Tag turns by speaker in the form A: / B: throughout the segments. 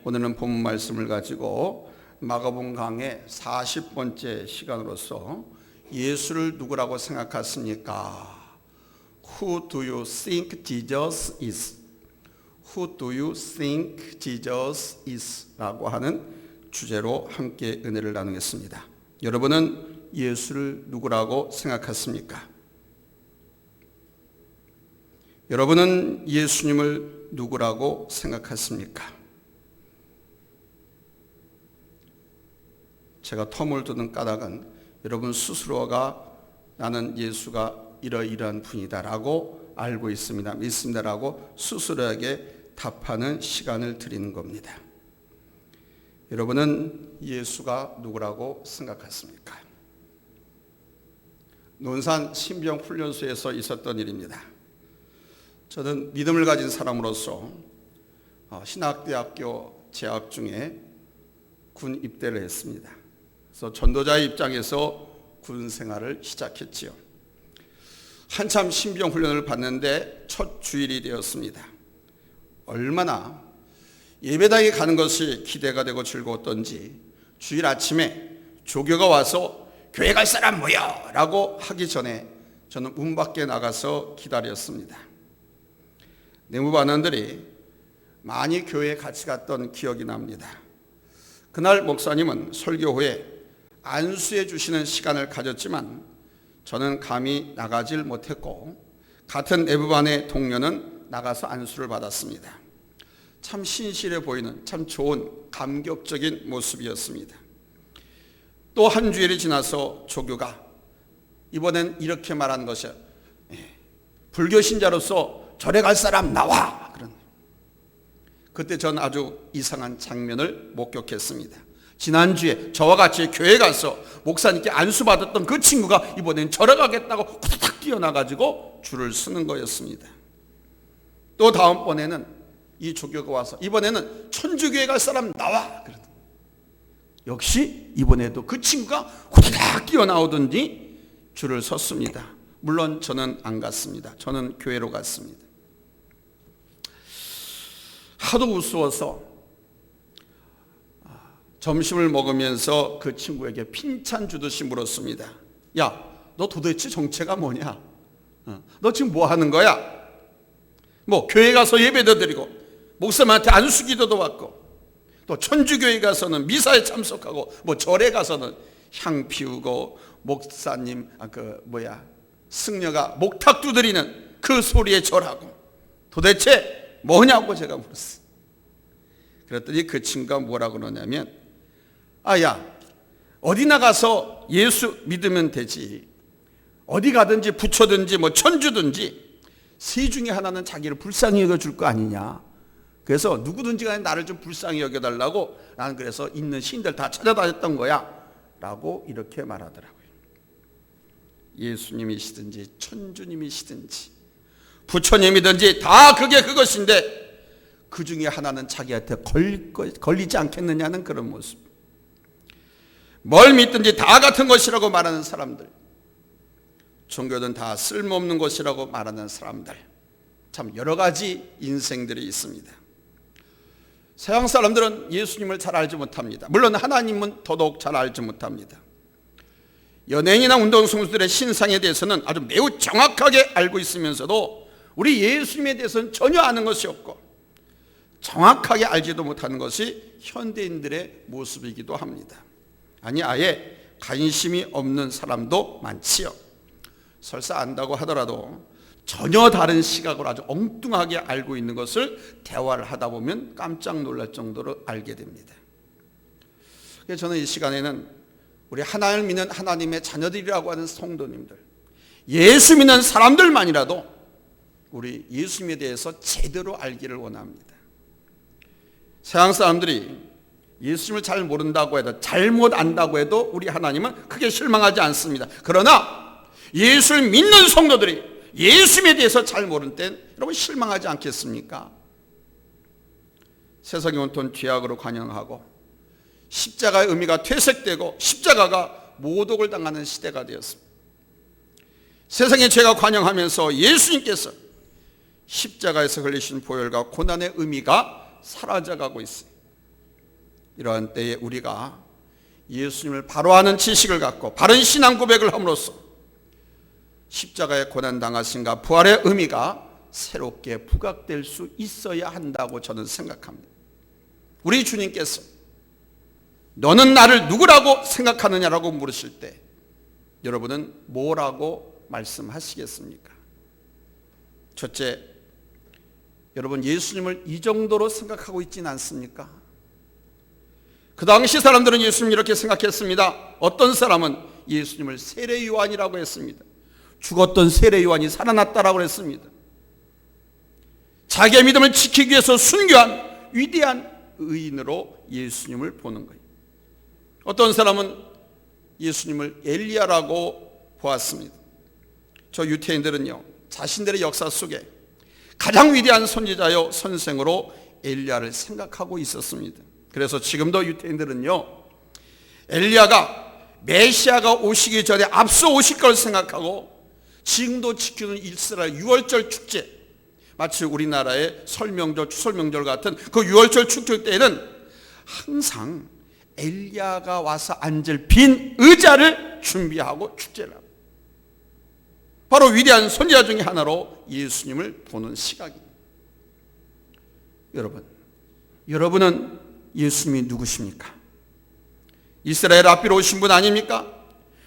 A: 오늘은 본문 말씀을 가지고 마가복음 강의 40번째 시간으로서 예수를 누구라고 생각하십니까? Who do you think Jesus is? Who do you think Jesus is? 라고 하는 주제로 함께 은혜를 나누겠습니다. 여러분은 예수를 누구라고 생각하십니까? 여러분은 예수님을 누구라고 생각하십니까? 제가 텀을 두는 까닭은 여러분 스스로가 나는 예수가 이러이러한 분이다라고 알고 있습니다, 믿습니다라고 스스로에게 답하는 시간을 드리는 겁니다. 여러분은 예수가 누구라고 생각하십니까? 논산 신병훈련소에서 있었던 일입니다. 저는 믿음을 가진 사람으로서 신학대학교 재학 중에 군 입대를 했습니다. 그래서 전도자의 입장에서 군 생활을 시작했지요. 한참 신병훈련을 받는데 첫 주일이 되었습니다. 얼마나 예배당에 가는 것이 기대가 되고 즐거웠던지 주일 아침에 조교가 와서 교회 갈 사람 모여! 라고 하기 전에 저는 문 밖에 나가서 기다렸습니다. 내무반원들이 많이 교회에 같이 갔던 기억이 납니다. 그날 목사님은 설교 후에 안수해 주시는 시간을 가졌지만 저는 감히 나가질 못했고 같은 내부반의 동료는 나가서 안수를 받았습니다. 참 신실해 보이는 참 좋은 감격적인 모습이었습니다. 또 한 주일이 지나서 조교가 이번엔 이렇게 말한 것이요. 불교 신자로서 절에 갈 사람 나와! 그때 전 아주 이상한 장면을 목격했습니다. 지난주에 저와 같이 교회 가서 목사님께 안수받았던 그 친구가 이번엔 절에 가겠다고 후다닥 뛰어나가지고 줄을 서는 거였습니다. 또 다음번에는 이 조교가 와서 이번에는 천주교회 갈 사람 나와! 역시 이번에도 그 친구가 후다닥 뛰어나오더니 줄을 섰습니다. 물론 저는 안 갔습니다. 저는 교회로 갔습니다. 하도 우스워서 점심을 먹으면서 그 친구에게 핀찬 주듯이 물었습니다. 야, 너 도대체 정체가 뭐냐? 너 지금 뭐 하는 거야? 뭐 교회 가서 예배도 드리고 목사님한테 안수기도도 받고 또 천주교회 가서는 미사에 참석하고 뭐 절에 가서는 향 피우고 목사님 승려가 목탁 두드리는 그 소리에 절하고 도대체 뭐냐고 제가 물었어요. 그랬더니 그 친구가 뭐라고 그러냐면 야, 어디 나가서 예수 믿으면 되지. 어디 가든지 부처든지 뭐 천주든지 세 중에 하나는 자기를 불쌍히 여겨줄 거 아니냐. 그래서 누구든지 간에 나를 좀 불쌍히 여겨달라고 나는 그래서 있는 신들 다 찾아다녔던 거야 라고 이렇게 말하더라고요. 예수님이시든지 천주님이시든지 부처님이든지 다 그게 그것인데 그 중에 하나는 자기한테 걸리지 않겠느냐는 그런 모습. 뭘 믿든지 다 같은 것이라고 말하는 사람들, 종교는 다 쓸모없는 것이라고 말하는 사람들, 참 여러 가지 인생들이 있습니다. 서양 사람들은 예수님을 잘 알지 못합니다. 물론 하나님은 더더욱 잘 알지 못합니다. 연예인이나 운동선수들의 신상에 대해서는 아주 매우 정확하게 알고 있으면서도 우리 예수님에 대해서는 전혀 아는 것이 없고 정확하게 알지도 못하는 것이 현대인들의 모습이기도 합니다. 아니 아예 관심이 없는 사람도 많지요. 설사 안다고 하더라도 전혀 다른 시각으로 아주 엉뚱하게 알고 있는 것을 대화를 하다 보면 깜짝 놀랄 정도로 알게 됩니다. 그래서 저는 이 시간에는 우리 하나님을 믿는 하나님의 자녀들이라고 하는 성도님들, 예수 믿는 사람들만이라도 우리 예수님에 대해서 제대로 알기를 원합니다. 서양 사람들이 예수님을 잘 모른다고 해도 잘못 안다고 해도 우리 하나님은 크게 실망하지 않습니다. 그러나 예수를 믿는 성도들이 예수님에 대해서 잘 모른 땐 여러분 실망하지 않겠습니까? 세상이 온통 죄악으로 관영하고 십자가의 의미가 퇴색되고 십자가가 모독을 당하는 시대가 되었습니다. 세상의 죄가 관영하면서 예수님께서 십자가에서 흘리신 보혈과 고난의 의미가 사라져가고 있어요. 이러한 때에 우리가 예수님을 바로 아는 지식을 갖고 바른 신앙 고백을 함으로써 십자가의 고난당하심과 부활의 의미가 새롭게 부각될 수 있어야 한다고 저는 생각합니다. 우리 주님께서 너는 나를 누구라고 생각하느냐라고 물으실 때 여러분은 뭐라고 말씀하시겠습니까? 첫째, 여러분 예수님을 이 정도로 생각하고 있지는 않습니까? 그 당시 사람들은 예수님을 이렇게 생각했습니다. 어떤 사람은 예수님을 세례 요한이라고 했습니다. 죽었던 세례 요한이 살아났다라고 했습니다. 자기의 믿음을 지키기 위해서 순교한 위대한 의인으로 예수님을 보는 거예요. 어떤 사람은 예수님을 엘리야라고 보았습니다. 저 유태인들은요, 자신들의 역사 속에 가장 위대한 선지자요 선생으로 엘리야를 생각하고 있었습니다. 그래서 지금도 유태인들은요, 엘리야가 메시아가 오시기 전에 앞서 오실 걸 생각하고 지금도 지키는 이스라엘 유월절 축제, 마치 우리나라의 설명절, 추설명절 같은 그 유월절 축제 때에는 항상 엘리야가 와서 앉을 빈 의자를 준비하고 축제를 합니다. 바로 위대한 선지자 중에 하나로 예수님을 보는 시각입니다. 여러분은 예수님이 누구십니까? 이스라엘 앞비로 오신 분 아닙니까?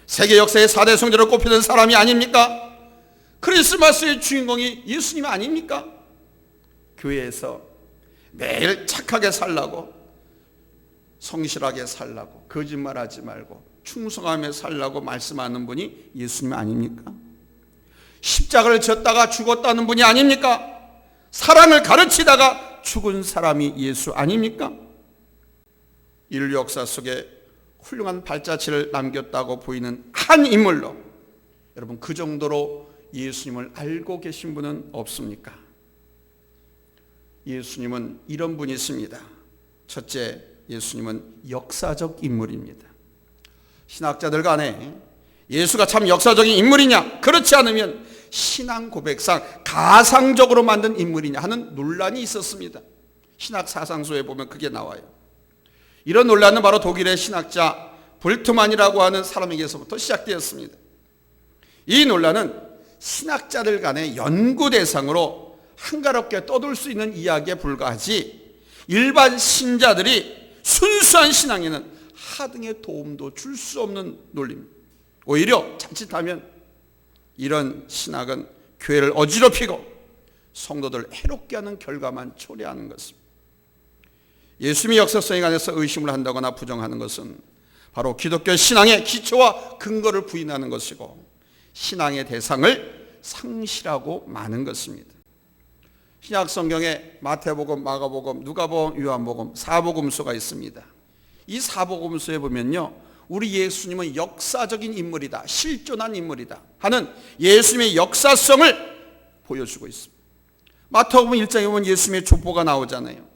A: 세계 역사의 4대 성자로 꼽히는 사람이 아닙니까? 크리스마스의 주인공이 예수님 아닙니까? 교회에서 매일 착하게 살라고, 성실하게 살라고, 거짓말하지 말고 충성하며 살라고 말씀하는 분이 예수님 아닙니까? 십자가를 졌다가 죽었다는 분이 아닙니까? 사랑을 가르치다가 죽은 사람이 예수 아닙니까? 인류 역사 속에 훌륭한 발자취를 남겼다고 보이는 한 인물로, 여러분 그 정도로 예수님을 알고 계신 분은 없습니까? 예수님은 이런 분이십니다. 첫째, 예수님은 역사적 인물입니다. 신학자들 간에 예수가 참 역사적인 인물이냐, 그렇지 않으면 신앙 고백상 가상적으로 만든 인물이냐 하는 논란이 있었습니다. 신학 사상서에 보면 그게 나와요. 이런 논란은 바로 독일의 신학자 볼트만이라고 하는 사람에게서부터 시작되었습니다. 이 논란은 신학자들 간의 연구 대상으로 한가롭게 떠돌 수 있는 이야기에 불과하지 일반 신자들이 순수한 신앙에는 하등의 도움도 줄 수 없는 논리입니다. 오히려 자칫하면 이런 신학은 교회를 어지럽히고 성도들을 해롭게 하는 결과만 초래하는 것입니다. 예수님의 역사성에 관해서 의심을 한다거나 부정하는 것은 바로 기독교 신앙의 기초와 근거를 부인하는 것이고 신앙의 대상을 상실하고 마는 것입니다. 신약 성경에 마태복음, 마가복음, 누가복음, 요한복음 4복음서가 있습니다. 이 4복음서에 보면요, 우리 예수님은 역사적인 인물이다, 실존한 인물이다 하는 예수님의 역사성을 보여주고 있습니다. 마태복음 1장에 보면 예수님의 족보가 나오잖아요.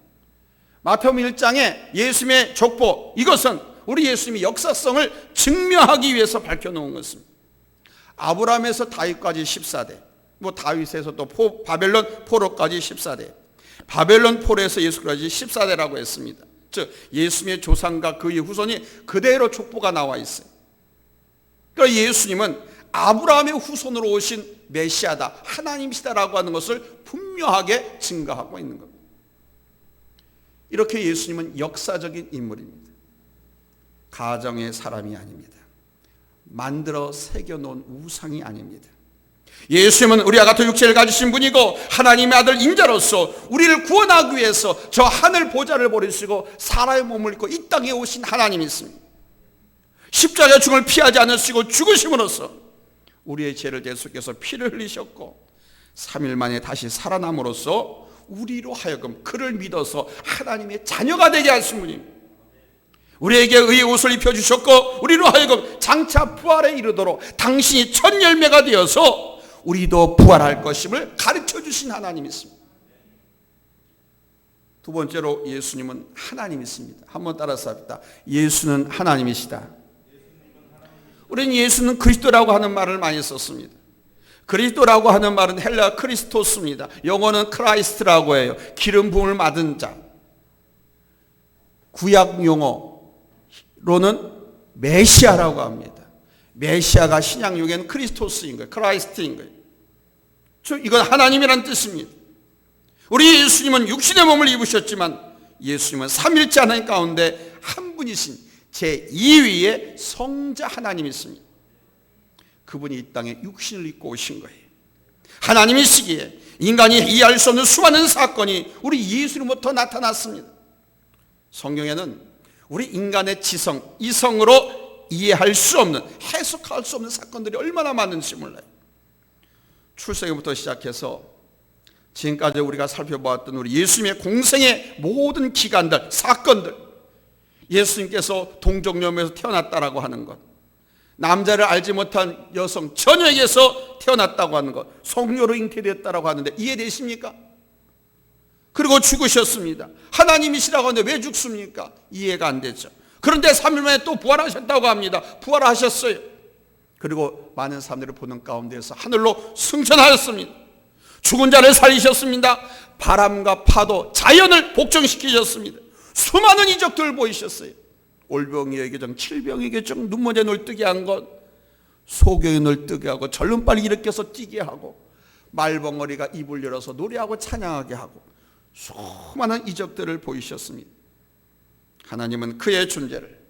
A: 마태복음 1장에 예수님의 족보, 이것은 우리 예수님의 역사성을 증명하기 위해서 밝혀놓은 것입니다. 아브라함에서 다윗까지 14대, 다윗에서 또 바벨론 포로까지 14대, 바벨론 포로에서 예수까지 14대라고 했습니다. 즉 예수님의 조상과 그의 후손이 그대로 족보가 나와 있어요. 그러니까 예수님은 아브라함의 후손으로 오신 메시아다, 하나님이시다라고 하는 것을 분명하게 증거하고 있는 겁니다. 이렇게 예수님은 역사적인 인물입니다. 가정의 사람이 아닙니다. 만들어 새겨놓은 우상이 아닙니다. 예수님은 우리와 같은 육체를 가지신 분이고 하나님의 아들 인자로서 우리를 구원하기 위해서 저 하늘 보좌를 버리시고 사람의 몸을 입고 이 땅에 오신 하나님이 있습니다. 십자가 죽음을 피하지 않으시고 죽으심으로써 우리의 죄를 대속해서 피를 흘리셨고 3일 만에 다시 살아남으로써 우리로 하여금 그를 믿어서 하나님의 자녀가 되게 하신 분입니다. 우리에게 의의 옷을 입혀주셨고 우리로 하여금 장차 부활에 이르도록 당신이 첫 열매가 되어서 우리도 부활할 것임을 가르쳐주신 하나님이 있습니다. 두 번째로 예수님은 하나님이십니다. 한번 따라서 합시다. 예수는 하나님이시다. 우리는 예수는 그리스도라고 하는 말을 많이 썼습니다. 그리스도라고 하는 말은 헬라 크리스토스입니다. 영어는 크라이스트라고 해요. 기름 부음을 받은 자. 구약 용어로는 메시아라고 합니다. 메시아가 신약 용어는 크리스토스인 거예요. 크라이스트인 거예요. 이건 하나님이란 뜻입니다. 우리 예수님은 육신의 몸을 입으셨지만 예수님은 삼일째 하나님 가운데 한 분이신 제2위의 성자 하나님이십니다. 그분이 이 땅에 육신을 입고 오신 거예요. 하나님이시기에 인간이 이해할 수 없는 수많은 사건이 우리 예수님부터 나타났습니다. 성경에는 우리 인간의 지성, 이성으로 이해할 수 없는, 해석할 수 없는 사건들이 얼마나 많은지 몰라요. 출생부터 시작해서 지금까지 우리가 살펴보았던 우리 예수님의 공생의 모든 기간들, 사건들, 예수님께서 동정녀에서 태어났다라고 하는 것, 남자를 알지 못한 여성 처녀에게서 태어났다고 하는 것, 성녀로 잉태되었다라고 하는데 이해되십니까? 그리고 죽으셨습니다. 하나님이시라고 하는데 왜 죽습니까? 이해가 안 되죠. 그런데 3일 만에 또 부활하셨다고 합니다. 부활하셨어요. 그리고 많은 사람들을 보는 가운데서 하늘로 승천하였습니다. 죽은 자를 살리셨습니다. 바람과 파도, 자연을 복종시키셨습니다. 수많은 이적들을 보이셨어요. 올병이의 계정, 칠병의 계정, 눈먼의 눈을 뜨게 한 것, 소경의 눈을 뜨게 하고 절름발이 일으켜서 뛰게 하고 말벙어리가 입을 열어서 노래하고 찬양하게 하고 수많은 이적들을 보이셨습니다. 하나님은 그의 존재를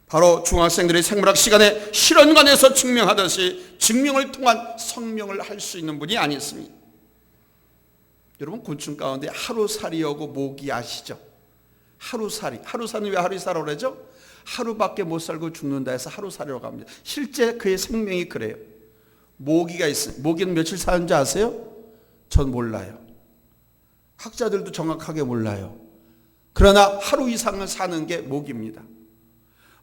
A: 바로 중학생들의 생물학 시간에 실험관에서 증명하듯이 증명을 통한 성명을 할 수 있는 분이 아니었습니다. 여러분, 곤충 가운데 하루살이하고 모기 아시죠? 하루살이. 하루살이는 왜 하루살이라고 그러죠? 하루밖에 못 살고 죽는다 해서 하루살이라고 합니다. 실제 그의 생명이 그래요. 모기가 있어요. 모기는 며칠 사는지 아세요? 전 몰라요. 학자들도 정확하게 몰라요. 그러나 하루 이상을 사는 게 모기입니다.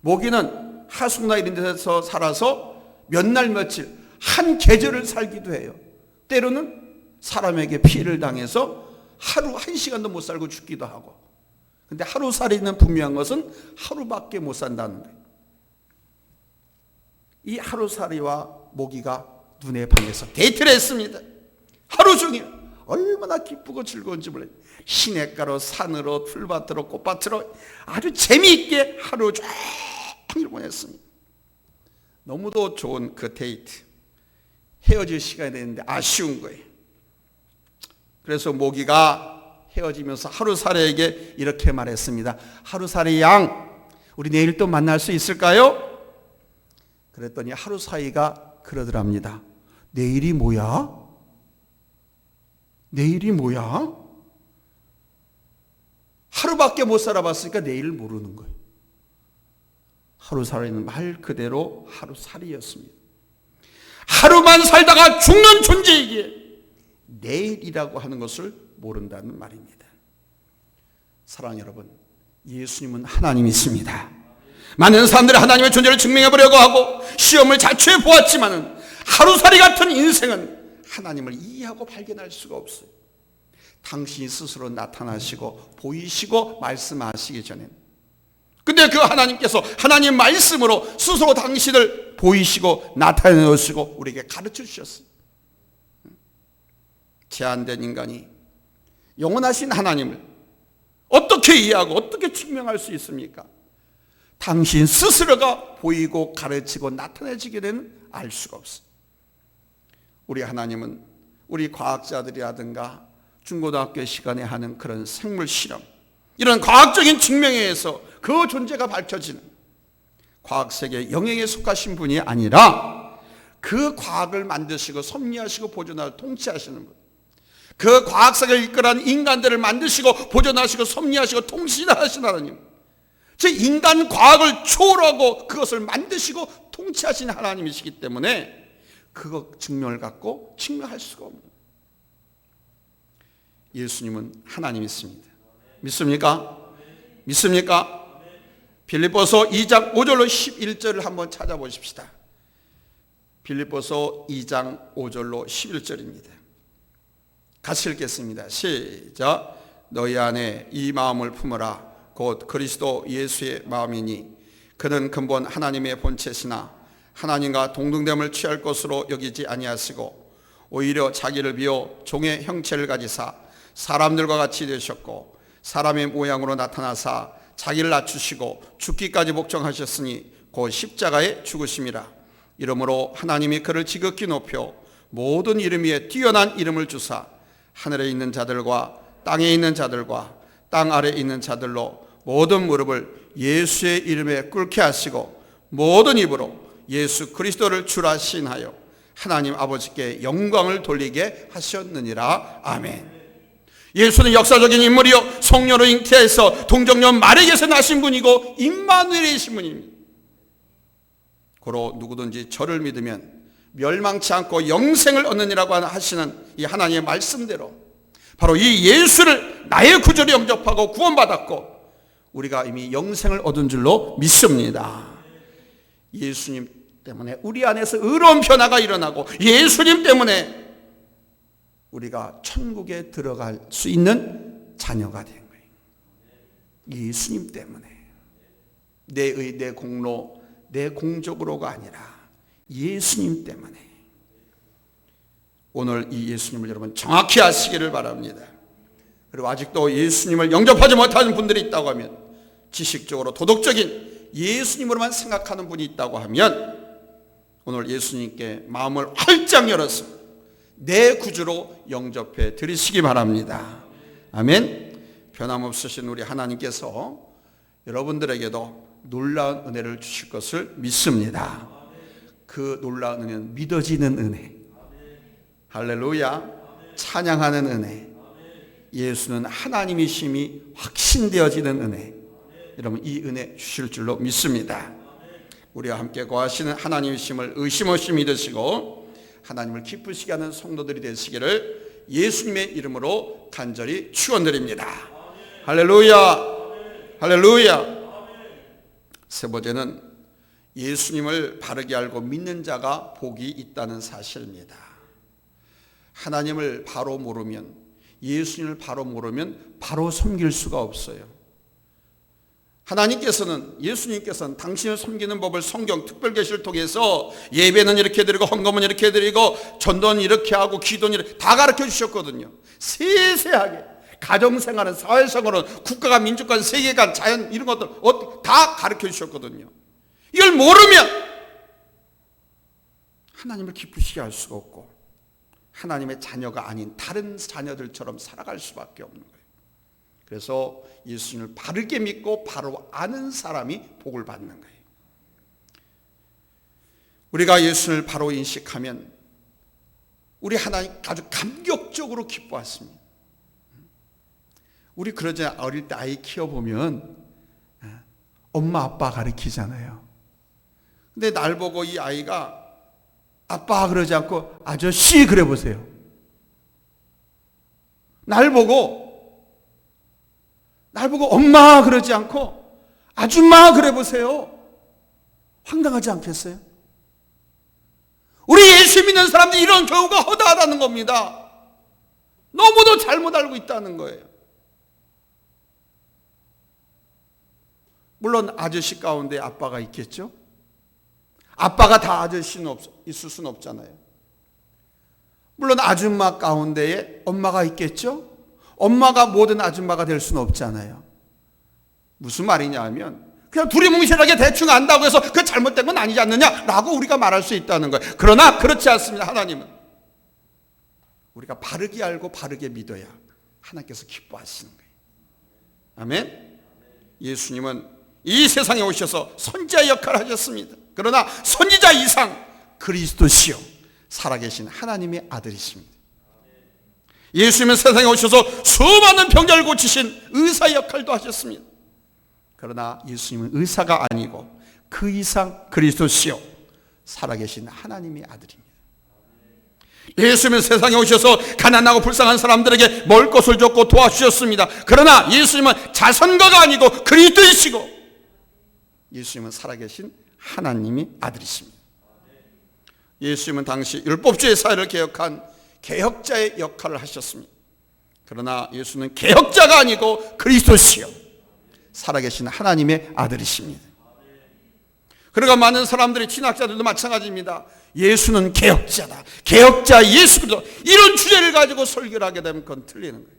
A: 모기는 하수구나 이런 데서 살아서 몇 날 며칠, 한 계절을 살기도 해요. 때로는 사람에게 피해를 당해서 하루 한 시간도 못 살고 죽기도 하고. 근데 하루살이는 분명한 것은 하루밖에 못 산다는 거예요. 이 하루살이와 모기가 눈에 반해서 데이트를 했습니다. 하루 종일 얼마나 기쁘고 즐거운지 몰라요. 시냇가로, 산으로, 풀밭으로, 꽃밭으로 아주 재미있게 하루 종일 보냈습니다. 너무도 좋은 그 데이트. 헤어질 시간이 됐는데 아쉬운 거예요. 그래서 모기가 헤어지면서 하루살이에게 이렇게 말했습니다. 하루살이 양, 우리 내일 또 만날 수 있을까요? 그랬더니 하루살이가 그러더랍니다. 내일이 뭐야? 내일이 뭐야? 하루밖에 못 살아봤으니까 내일을 모르는 거예요. 하루살이는 말 그대로 하루살이였습니다. 하루만 살다가 죽는 존재이기에 내일이라고 하는 것을 모른다는 말입니다. 사랑하는 여러분, 예수님은 하나님이십니다. 많은 사람들이 하나님의 존재를 증명해 보려고 하고 시험을 자초해 보았지만 하루살이 같은 인생은 하나님을 이해하고 발견할 수가 없어요. 당신이 스스로 나타나시고 보이시고 말씀하시기 전에. 근데 그 하나님께서 하나님 말씀으로 스스로 당신을 보이시고 나타내시고 우리에게 가르쳐 주셨어요. 제한된 인간이 영원하신 하나님을 어떻게 이해하고 어떻게 증명할 수 있습니까? 당신 스스로가 보이고 가르치고 나타내지게 되는 알 수가 없어요. 우리 하나님은 우리 과학자들이라든가 중고등학교 시간에 하는 그런 생물 실험, 이런 과학적인 증명에 의해서 그 존재가 밝혀지는 과학세계 영역에 속하신 분이 아니라 그 과학을 만드시고 섭리하시고 보존하고 통치하시는 분, 그 과학세계를 이끌어간 인간들을 만드시고 보존하시고 섭리하시고 통치하시는 하나님, 즉 인간 과학을 초월하고 그것을 만드시고 통치하시는 하나님이시기 때문에 그거 증명을 갖고 증명할 수가 없는, 예수님은 하나님이십니다. 믿습니까? 믿습니까? 빌립보서 2장 5절로 11절을 한번 찾아보십시다. 빌립보서 2장 5절로 11절입니다. 같이 읽겠습니다. 시작. 너희 안에 이 마음을 품어라. 곧 그리스도 예수의 마음이니 그는 근본 하나님의 본체시나 하나님과 동등됨을 취할 것으로 여기지 아니하시고 오히려 자기를 비워 종의 형체를 가지사 사람들과 같이 되셨고 사람의 모양으로 나타나사 자기를 낮추시고 죽기까지 복종하셨으니 곧 십자가에 죽으심이라. 이러므로 하나님이 그를 지극히 높여 모든 이름 위에 뛰어난 이름을 주사 하늘에 있는 자들과 땅에 있는 자들과 땅 아래에 있는 자들로 모든 무릎을 예수의 이름에 꿇게 하시고 모든 입으로 예수 그리스도를 주라 시인하여 하나님 아버지께 영광을 돌리게 하셨느니라. 아멘. 예수는 역사적인 인물이요 성령으로 잉태해서 동정녀 마리아에게서 나신 분이고 임마누엘이신 분입니다. 고로 누구든지 저를 믿으면 멸망치 않고 영생을 얻느니라고 하시는 이 하나님의 말씀대로 바로 이 예수를 나의 구주로 영접하고 구원받았고 우리가 이미 영생을 얻은 줄로 믿습니다. 예수님 때문에 우리 안에서 의로운 변화가 일어나고 예수님 때문에 우리가 천국에 들어갈 수 있는 자녀가 된 거예요. 예수님 때문에 내 의, 내 공로, 내 공적으로가 아니라 예수님 때문에. 오늘 이 예수님을 여러분 정확히 아시기를 바랍니다. 그리고 아직도 예수님을 영접하지 못하는 분들이 있다고 하면, 지식적으로 도덕적인 예수님으로만 생각하는 분이 있다고 하면 오늘 예수님께 마음을 활짝 열어서 내 구주로 영접해 드리시기 바랍니다. 아멘. 변함없으신 우리 하나님께서 여러분들에게도 놀라운 은혜를 주실 것을 믿습니다. 그 놀라운 은혜는 믿어지는 은혜, 할렐루야, 찬양하는 은혜, 예수는 하나님이심이 확신되어지는 은혜, 여러분 이 은혜 주실 줄로 믿습니다. 우리와 함께 거하시는 하나님이심을 의심 없이 믿으시고 하나님을 기쁘시게 하는 성도들이 되시기를 예수님의 이름으로 간절히 축원드립니다. 할렐루야, 할렐루야. 세 번째는 예수님을 바르게 알고 믿는 자가 복이 있다는 사실입니다. 하나님을 바로 모르면, 예수님을 바로 모르면 바로 섬길 수가 없어요. 예수님께서는 당신을 섬기는 법을 성경 특별계시를 통해서 예배는 이렇게 드리고 헌금은 이렇게 드리고 전도는 이렇게 하고 기도는 이렇게 다 가르쳐 주셨거든요. 세세하게 가정생활은, 사회생활은, 국가가, 민족관, 세계관, 자연 이런 것들 다 가르쳐 주셨거든요. 이걸 모르면 하나님을 기쁘시게 할 수가 없고 하나님의 자녀가 아닌 다른 자녀들처럼 살아갈 수밖에 없는 거예요. 그래서 예수님을 바르게 믿고 바로 아는 사람이 복을 받는 거예요. 우리가 예수님을 바로 인식하면 우리 하나님 아주 감격적으로 기뻐하십니다. 우리 그러지 어릴 때 아이 키워보면 엄마 아빠 가르치잖아요. 근데 날 보고 이 아이가 아빠 그러지 않고 아저씨 그래 보세요. 날 보고 엄마 그러지 않고 아줌마 그래 보세요. 황당하지 않겠어요? 우리 예수 믿는 사람들이 이런 경우가 허다하다는 겁니다. 너무도 잘못 알고 있다는 거예요. 물론 아저씨 가운데 아빠가 있겠죠? 아빠가 다 아저씨는 있을 수는 없잖아요. 물론 아줌마 가운데에 엄마가 있겠죠? 엄마가 모든 아줌마가 될 수는 없잖아요. 무슨 말이냐 하면 그냥 둘이 뭉실하게 대충 안다고 해서 그 잘못된 건 아니지 않느냐라고 우리가 말할 수 있다는 거예요. 그러나 그렇지 않습니다. 하나님은 우리가 바르게 알고 바르게 믿어야 하나님께서 기뻐하시는 거예요. 아멘. 예수님은 이 세상에 오셔서 선지자 역할을 하셨습니다. 그러나 선지자 이상 그리스도시요 살아계신 하나님의 아들이십니다. 예수님은 세상에 오셔서 수많은 병자를 고치신 의사 역할도 하셨습니다. 그러나 예수님은 의사가 아니고 그 이상 그리스도시요 살아계신 하나님의 아들입니다. 예수님은 세상에 오셔서 가난하고 불쌍한 사람들에게 먹을 것을 줬고 도와주셨습니다. 그러나 예수님은 자선가가 아니고 그리스도이시고 예수님은 살아계신 하나님의 아들이십니다. 예수님은 당시 율법주의 사회를 개혁한 개혁자의 역할을 하셨습니다. 그러나 예수는 개혁자가 아니고 그리스도시요 살아계신 하나님의 아들이십니다. 그러니까 많은 사람들이 신학자들도 마찬가지입니다. 예수는 개혁자다, 개혁자 예수 그리스도, 이런 주제를 가지고 설교를 하게 되면 그건 틀리는 거예요.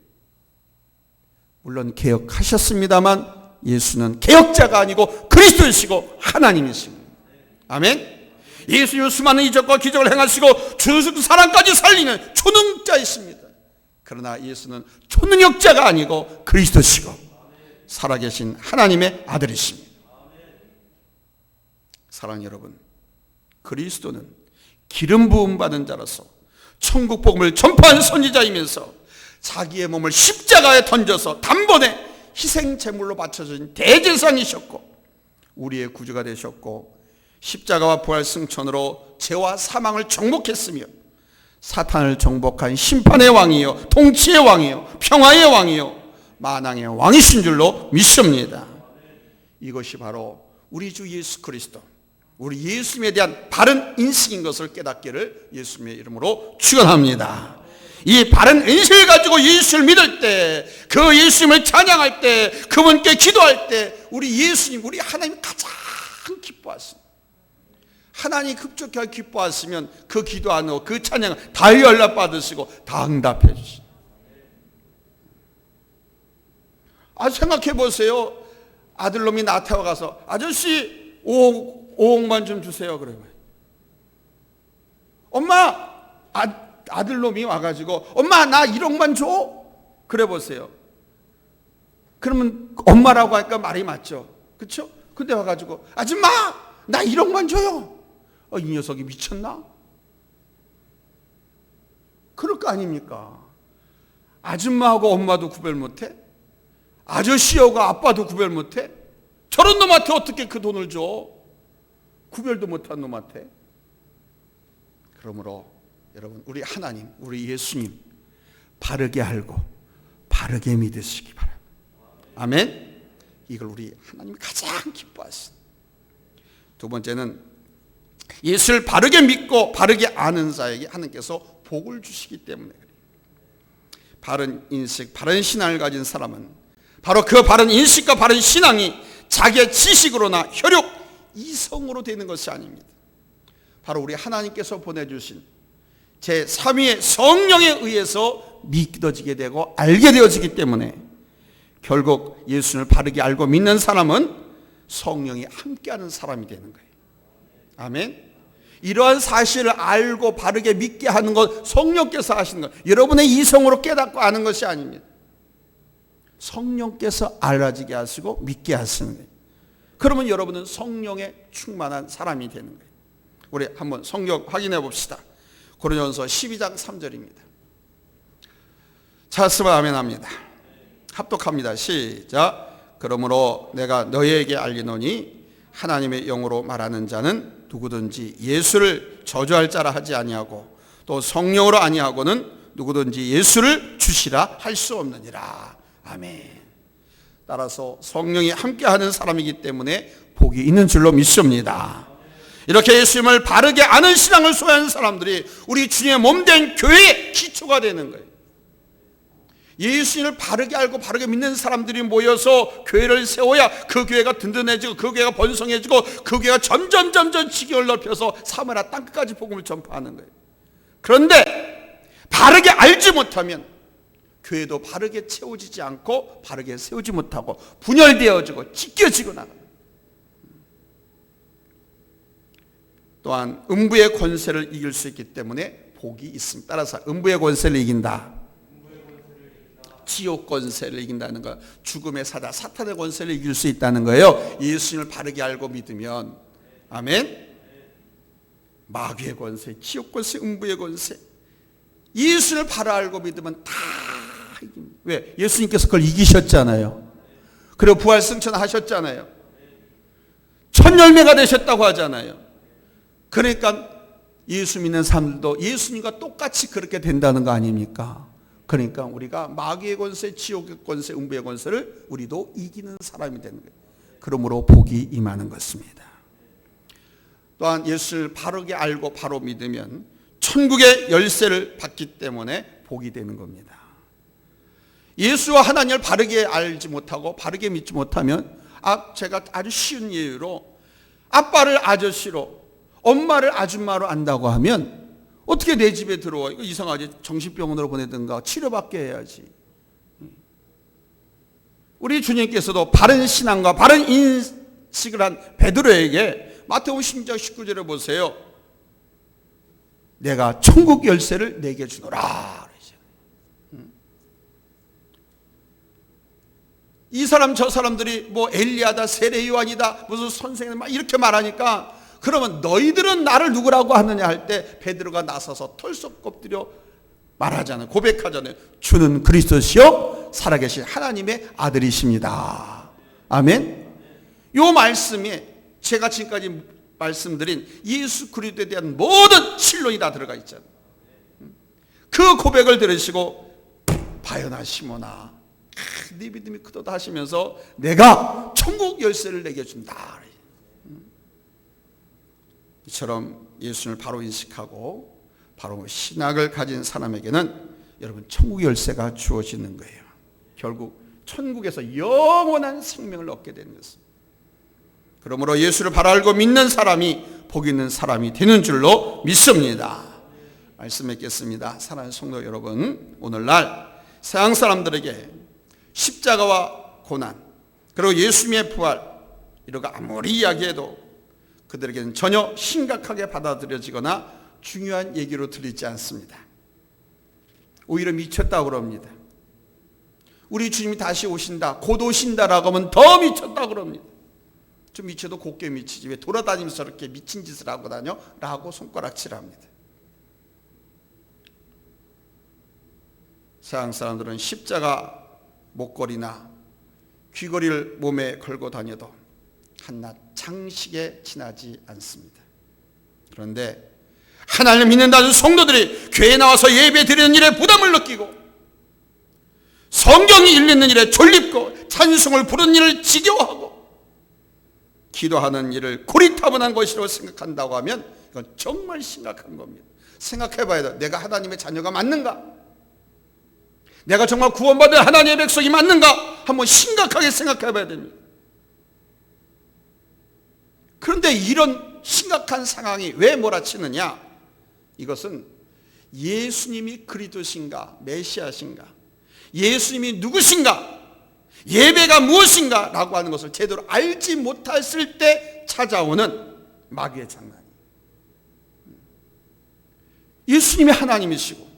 A: 물론 개혁하셨습니다만 예수는 개혁자가 아니고 그리스도이시고 하나님이십니다. 아멘. 예수님은 수많은 이적과 기적을 행하시고 죽은 사람까지 살리는 초능자이십니다. 그러나 예수는 초능력자가 아니고 그리스도시고 살아계신 하나님의 아들이십니다. 사랑하는 여러분, 그리스도는 기름 부음 받은 자로서 천국 복음을 전파한 선지자이면서 자기의 몸을 십자가에 던져서 단번에 희생 제물로 바쳐진 대제사장이셨고 우리의 구주가 되셨고 십자가와 부활 승천으로 죄와 사망을 정복했으며 사탄을 정복한 심판의 왕이요 통치의 왕이요 평화의 왕이요 만왕의 왕이신 줄로 믿습니다. 이것이 바로 우리 주 예수 그리스도, 우리 예수님에 대한 바른 인식인 것을 깨닫기를 예수님의 이름으로 축원합니다. 이 바른 인식을 가지고 예수를 믿을 때, 그 예수님을 찬양할 때, 그분께 기도할 때 우리 예수님, 우리 하나님 가장 기뻐하십니다. 하나님이 급속하게 기뻐하시면 그 기도하는 그 찬양 다 연락받으시고 다 응답해 주시고. 생각해 보세요. 아들놈이 나한테 와가서 아저씨 5억만 좀 주세요. 그래요. 엄마, 아들놈이 와가지고 엄마 나 1억만 줘. 그래 보세요. 그러면 엄마라고 하니까 말이 맞죠. 그렇죠? 근데 와가지고 아줌마 나 1억만 줘요. 이 녀석이 미쳤나? 그럴 거 아닙니까? 아줌마하고 엄마도 구별 못해? 아저씨하고 아빠도 구별 못해? 저런 놈한테 어떻게 그 돈을 줘? 구별도 못한 놈한테. 그러므로 여러분, 우리 하나님, 우리 예수님 바르게 알고 바르게 믿으시기 바랍니다. 아멘. 이걸 우리 하나님이 가장 기뻐하신. 두 번째는 예수를 바르게 믿고 바르게 아는 자에게 하나님께서 복을 주시기 때문에 그래요. 바른 인식, 바른 신앙을 가진 사람은 바로 그 바른 인식과 바른 신앙이 자기의 지식으로나 혈육, 이성으로 되는 것이 아닙니다. 바로 우리 하나님께서 보내주신 제3위의 성령에 의해서 믿어지게 되고 알게 되어지기 때문에 결국 예수를 바르게 알고 믿는 사람은 성령이 함께하는 사람이 되는 거예요. 아멘. 이러한 사실을 알고 바르게 믿게 하는 것 성령께서 하시는 것, 여러분의 이성으로 깨닫고 아는 것이 아닙니다. 성령께서 알아지게 하시고 믿게 하시는 거예요. 그러면 여러분은 성령에 충만한 사람이 되는 거예요. 우리 한번 성경 확인해 봅시다. 고린도전서 12장 3절입니다. 찾았으면 아멘 합니다. 합독합니다. 시작. 그러므로 내가 너희에게 알리노니 하나님의 영으로 말하는 자는 누구든지 예수를 저주할 자라 하지 아니하고 또 성령으로 아니하고는 누구든지 예수를 주시라 할 수 없느니라. 아멘. 따라서 성령이 함께하는 사람이기 때문에 복이 있는 줄로 믿습니다. 이렇게 예수님을 바르게 아는 신앙을 소유하는 사람들이 우리 주님의 몸된 교회의 기초가 되는 거예요. 예수님을 바르게 알고 바르게 믿는 사람들이 모여서 교회를 세워야 그 교회가 든든해지고 그 교회가 번성해지고 그 교회가 점점 지경을 넓혀서 사마리아 땅끝까지 복음을 전파하는 거예요. 그런데 바르게 알지 못하면 교회도 바르게 채워지지 않고 바르게 세우지 못하고 분열되어지고 찢겨지고 나가요. 또한 음부의 권세를 이길 수 있기 때문에 복이 있습니다. 따라서 음부의 권세를 이긴다. 지옥 권세를 이긴다는 것, 죽음의 사자 사탄의 권세를 이길 수 있다는 거예요. 예수님을 바르게 알고 믿으면. 아멘. 마귀의 권세, 지옥 권세, 음부의 권세, 예수를 바로 알고 믿으면 다 이깁니다. 왜? 예수님께서 그걸 이기셨잖아요. 그리고 부활 승천하셨잖아요. 첫 열매가 되셨다고 하잖아요. 그러니까 예수 믿는 사람들도 예수님과 똑같이 그렇게 된다는 거 아닙니까? 그러니까 우리가 마귀의 권세, 지옥의 권세, 음부의 권세를 우리도 이기는 사람이 되는 거예요. 그러므로 복이 임하는 것입니다. 또한 예수를 바르게 알고 바로 믿으면 천국의 열쇠를 받기 때문에 복이 되는 겁니다. 예수와 하나님을 바르게 알지 못하고 바르게 믿지 못하면 제가 아주 쉬운 예유로 아빠를 아저씨로 엄마를 아줌마로 안다고 하면 어떻게 내 집에 들어와? 이거 이상하지. 정신병원으로 보내든가 치료받게 해야지. 우리 주님께서도 바른 신앙과 바른 인식을 한 베드로에게 마태복음 16장 19절에 보세요. 내가 천국 열쇠를 내게 주노라. 이 사람 저 사람들이 뭐 엘리야다 세례 요한이다 무슨 선생님 막 이렇게 말하니까, 그러면 너희들은 나를 누구라고 하느냐 할 때 베드로가 나서서 털썩 엎드려 말하잖아요. 고백하잖아요. 주는 그리스도시요 살아계신 하나님의 아들이십니다. 아멘. 요 말씀에 제가 지금까지 말씀드린 예수 그리스도에 대한 모든 신론이 다 들어가 있잖아요. 그 고백을 들으시고 바요나 시모나 네 믿음이 크도다 하시면서 내가 천국 열쇠를 내게 준다. 이처럼 예수님을 바로 인식하고 바로 신학을 가진 사람에게는 여러분 천국 열쇠가 주어지는 거예요. 결국 천국에서 영원한 생명을 얻게 되는 것입니다. 그러므로 예수를 바로 알고 믿는 사람이 복 있는 사람이 되는 줄로 믿습니다. 말씀 맺겠습니다. 사랑하는 성도 여러분, 오늘날 세상 사람들에게 십자가와 고난 그리고 예수님의 부활 이러고 아무리 이야기해도 그들에게는 전혀 심각하게 받아들여지거나 중요한 얘기로 들리지 않습니다. 오히려 미쳤다고 그럽니다. 우리 주님이 다시 오신다, 곧 오신다라고 하면 더 미쳤다고 그럽니다. 좀 미쳐도 곱게 미치지 왜 돌아다니면서 이렇게 미친 짓을 하고 다녀? 라고 손가락질합니다. 세상 사람들은 십자가 목걸이나 귀걸이를 몸에 걸고 다녀도 한낱 장식에 지나지 않습니다. 그런데 하나님을 믿는다는 성도들이 교회에 나와서 예배 드리는 일에 부담을 느끼고 성경 읽는 일에 졸립고 찬송을 부르는 일을 지겨워하고 기도하는 일을 고리타분한 것이라고 생각한다고 하면 이건 정말 심각한 겁니다. 생각해 봐야 돼. 내가 하나님의 자녀가 맞는가? 내가 정말 구원받은 하나님의 백성이 맞는가? 한번 심각하게 생각해 봐야 됩니다. 그런데 이런 심각한 상황이 왜 몰아치느냐? 이것은 예수님이 그리스도신가 메시아신가, 예수님이 누구신가, 예배가 무엇인가 라고 하는 것을 제대로 알지 못했을 때 찾아오는 마귀의 장난이에요. 예수님이 하나님이시고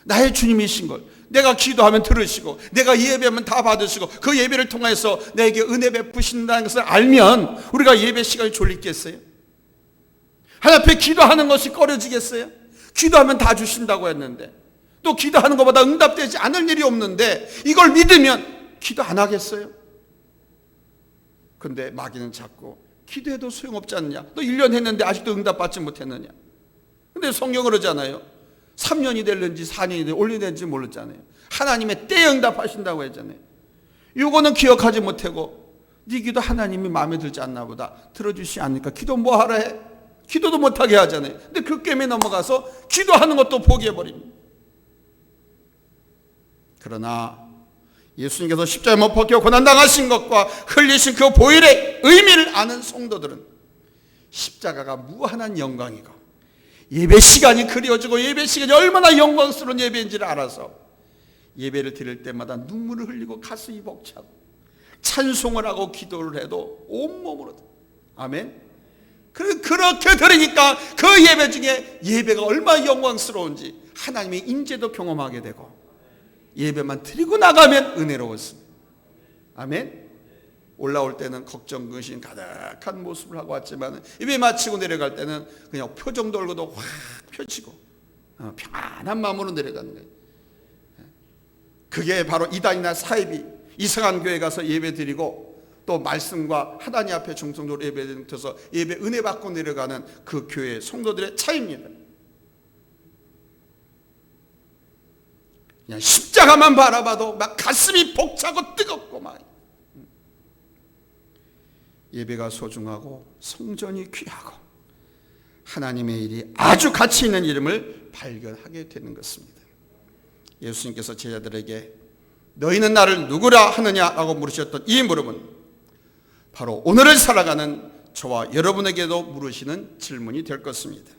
A: 나의 주님이신 걸 내가 기도하면 들으시고 내가 예배하면 다 받으시고 그 예배를 통해서 내게 은혜 베푸신다는 것을 알면 우리가 예배 시간이 졸리겠어요? 하나님 앞에 기도하는 것이 꺼려지겠어요? 기도하면 다 주신다고 했는데, 또 기도하는 것보다 응답되지 않을 일이 없는데 이걸 믿으면 기도 안 하겠어요? 근데 마귀는 자꾸 기도해도 소용없지 않느냐, 너 1년 했는데 아직도 응답받지 못했느냐. 근데 성경은 그러잖아요. 3년이 될는지 4년이 될는지 올년이 될는지 모르잖아요. 하나님의 때에 응답하신다고 했잖아요. 이거는 기억하지 못하고 네 기도 하나님이 마음에 들지 않나 보다, 들어주시지 않으니까 기도 뭐하라 해? 기도도 못하게 하잖아요. 근데 그 게임에 넘어가서 기도하는 것도 포기해버립니다. 그러나 예수님께서 십자가에 못 박혀 고난당하신 것과 흘리신 그 보혈의 의미를 아는 성도들은 십자가가 무한한 영광이고 예배 시간이 그리워지고 예배 시간이 얼마나 영광스러운 예배인지를 알아서 예배를 드릴 때마다 눈물을 흘리고 가슴이 벅차고 찬송을 하고 기도를 해도 온몸으로. 아멘. 그렇게 들으니까 그 예배 중에 예배가 얼마나 영광스러운지 하나님의 임재도 경험하게 되고 예배만 드리고 나가면 은혜로웠습니다. 아멘. 올라올 때는 걱정 근심 가득한 모습을 하고 왔지만 예배 마치고 내려갈 때는 그냥 표정도 얼굴도 확 펼치고 평안한 마음으로 내려가는 거예요. 그게 바로 이단이나 사이비 이상한 교회 가서 예배 드리고 또 말씀과 하나님 앞에 중성적으로 예배 드려서 예배 은혜 받고 내려가는 그 교회 성도들의 차이입니다. 그냥 십자가만 바라봐도 막 가슴이 벅차고 뜨겁고 막. 예배가 소중하고 성전이 귀하고 하나님의 일이 아주 가치 있는 이름을 발견하게 되는 것입니다. 예수님께서 제자들에게 너희는 나를 누구라 하느냐라고 물으셨던 이 물음은 바로 오늘을 살아가는 저와 여러분에게도 물으시는 질문이 될 것입니다.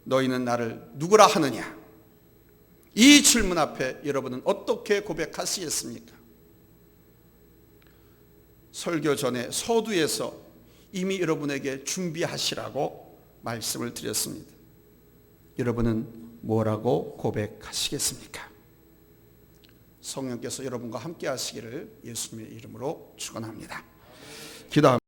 A: 너희는 나를 누구라 하느냐? 이 질문 앞에 여러분은 어떻게 고백하시겠습니까? 설교 전에 서두에서 이미 여러분에게 준비하시라고 말씀을 드렸습니다. 여러분은 뭐라고 고백하시겠습니까? 성령께서 여러분과 함께 하시기를 예수님의 이름으로 축원합니다. 기도합니다.